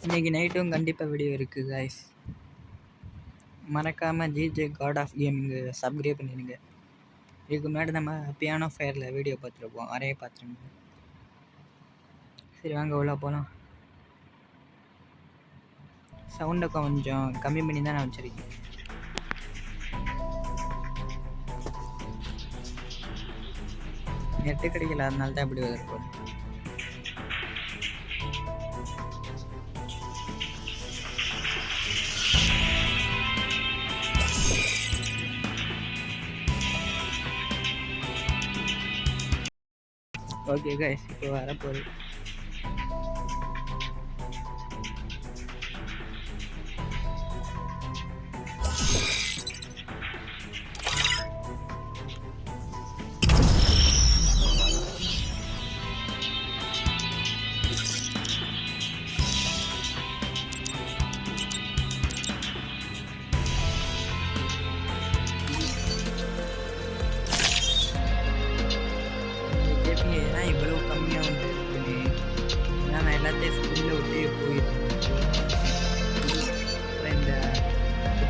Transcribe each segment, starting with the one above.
இன்னைக்கு நைட்டும் கண்டிப்பாக வீடியோ இருக்குது காய்ஸ். மறக்காமல் ஜிஜே காட் ஆஃப் கேமிங்கு சப்ஸ்கிரைப் பண்ணிடுங்க. இதுக்கு முன்னாடி நம்ம பியானோ ஃபயரில் வீடியோ பார்த்துருப்போம், அறைய பார்த்துருங்க. சரி வாங்க உள்ள போகலாம். சவுண்டை கொஞ்சம் கம்மி பண்ணி தான் நான் வச்சுருக்கேன். நெட்டு கிடைக்கல, அதனால தான் இப்படி வரும். ஓகே கைஸ், இப்போ வரப்போகுது. ஏன்னா இவ்வளோ கம்மியாக வந்து இருக்குன்னு, ஏன்னா நான் எல்லாத்தையும் ஸ்கூலில் விட்டு போயிடுறேன். அப்புறம் இந்த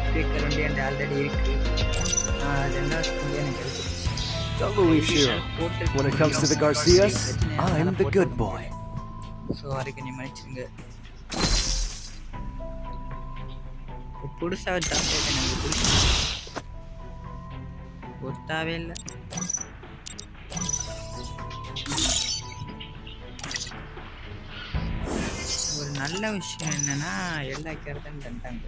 ஸ்பீக்கர் வந்து என்கிட்ட ஆல்ரெடி இருக்குது. ரெண்டாவது ஸ்கூல்லேயே எனக்கு எடுத்துருச்சு. Don't believe Shiro. When it comes to the Garcias, I'm the good boy. So அதுக்கு நீ மன்னிச்சுங்க. புதுசாக ஜாப் எனக்கு ஒத்தாவே இல்லை. ஒரு நல்ல விஷயம் என்னன்னா எல்லா கேரக்டரும் தந்தாங்க.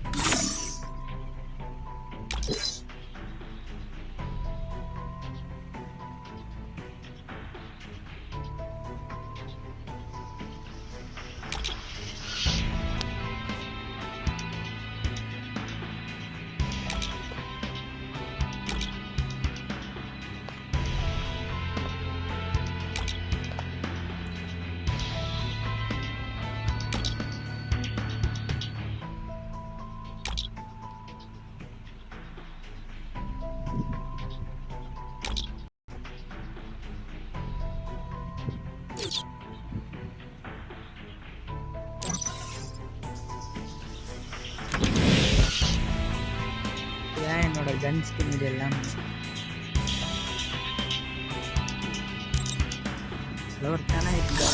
என்னோட கன் ஸ்கின் இது எல்லாம் ஒருத்தானே இருக்கா.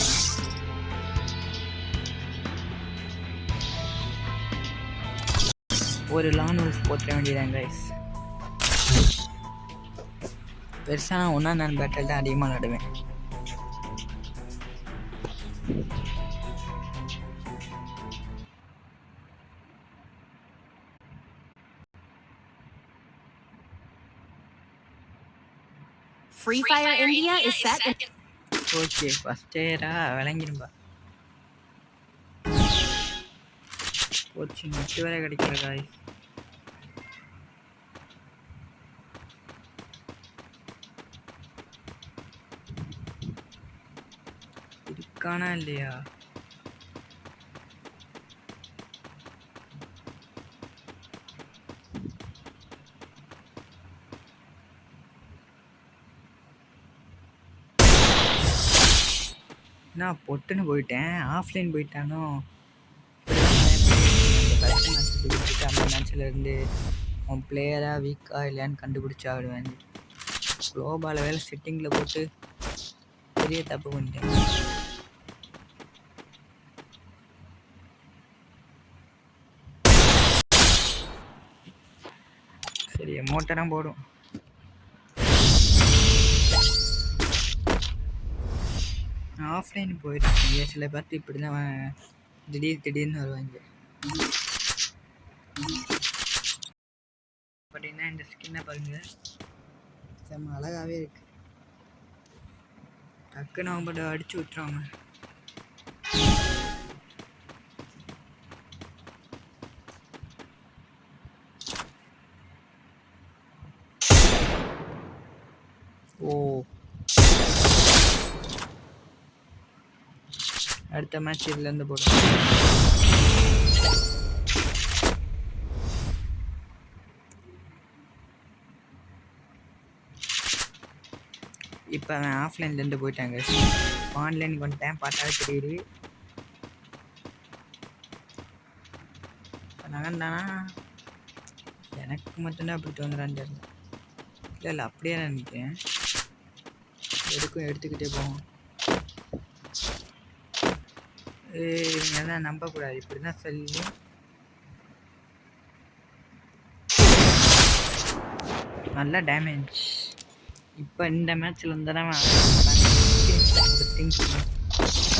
ஒரு லான் wolf போற்ற வேண்டியதான் கைஸ். பெருசாக நான் ஒன்றா நான் பேட்டில் தான் அதிகமாக நடுவேன். Free Fire India is set. Okay, first இயரா விளங்கிரும்பா. போச்சு, நெட்டு வேற கிடைக்கல காய்ஸ். இருக்கானா இல்லையா? நான் பொட்டுன்னு போயிட்டேன், ஆஃப்லைன் போயிட்டானோ. அந்த மேட்சில் இருந்து அவன் பிளேயராக வீக்கா இல்லையான்னு கண்டுபிடிச்சி ஆடுவேன். குளோபால் வேலை செட்டிங்கில் போட்டு பெரிய தப்பு பண்ணிட்டேன். சரி, மோட்டராக போடும். ஆஃப்லைன் போயிடுச்சு. சில பேர்த்து இப்படி தான் திடீர்னு வருவாங்க. அப்படின்னா இந்த ஸ்கின்னை பாருங்க, செம்ம அழகாகவே இருக்கு. டக்குன்னு அவங்க அடிச்சு விட்டுருவாங்க. ஓ அடுத்த மேட்ச் இதுலேருந்து போடுவோம். இப்போ அவன் ஆஃப்லைன்லேருந்து போயிட்டாங்க. ஆன்லைனுக்கு வந்துட்டேன். பார்த்தாலே தெரியுது. நகர்ந்தானா எனக்கு மட்டும்தான் அப்படி தோணுறான்னு தெரியல. இல்லை அப்படியே நான் நினைக்கிறேன். எடுத்துக்கிட்டே போவோம். இவங்கெல்லாம் நம்பக்கூடாது. இப்படி தான் சொல்லி நல்லா டேமேஜ். இப்போ இந்த மேட்ச்சில் இருந்தாலும் திங்ஸ்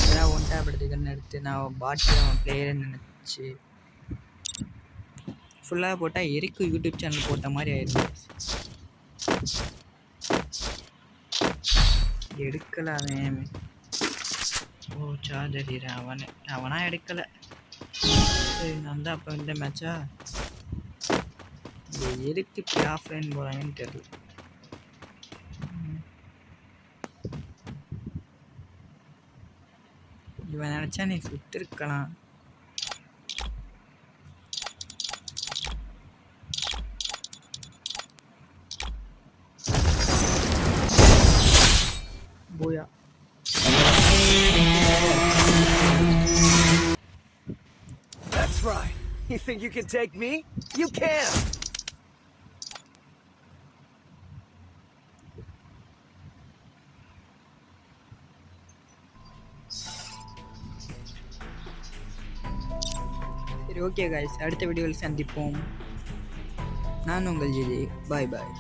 அதெல்லாம் ஒன்றாப்படுத்துக்கன்னு எடுத்து நான் பாட்டில் அவன் பிளேயர்னு நினச்சி ஃபுல்லாக போட்டால் எரிக்கு யூடியூப் சேனல் போட்ட மாதிரி ஆயிடுச்சு. எடுக்கலை அவன். ஓ சார்ஜர் அவனா எடுக்கலை. சரி நான் தான் அப்போ இந்த மேட்சா எதுக்கு இப்படி ஆஃப்லைன் போகிறாங்கன்னு தெரியல. இவன் நினச்சா நீ சுற்றிருக்கலாம். போயா That's right. You think you can take me? You can! சரி ஓகே காய்ஸ், அடுத்த வீடியோவில் சந்திப்போம். நான் உங்கள் ஜிதி. பாய் பாய்.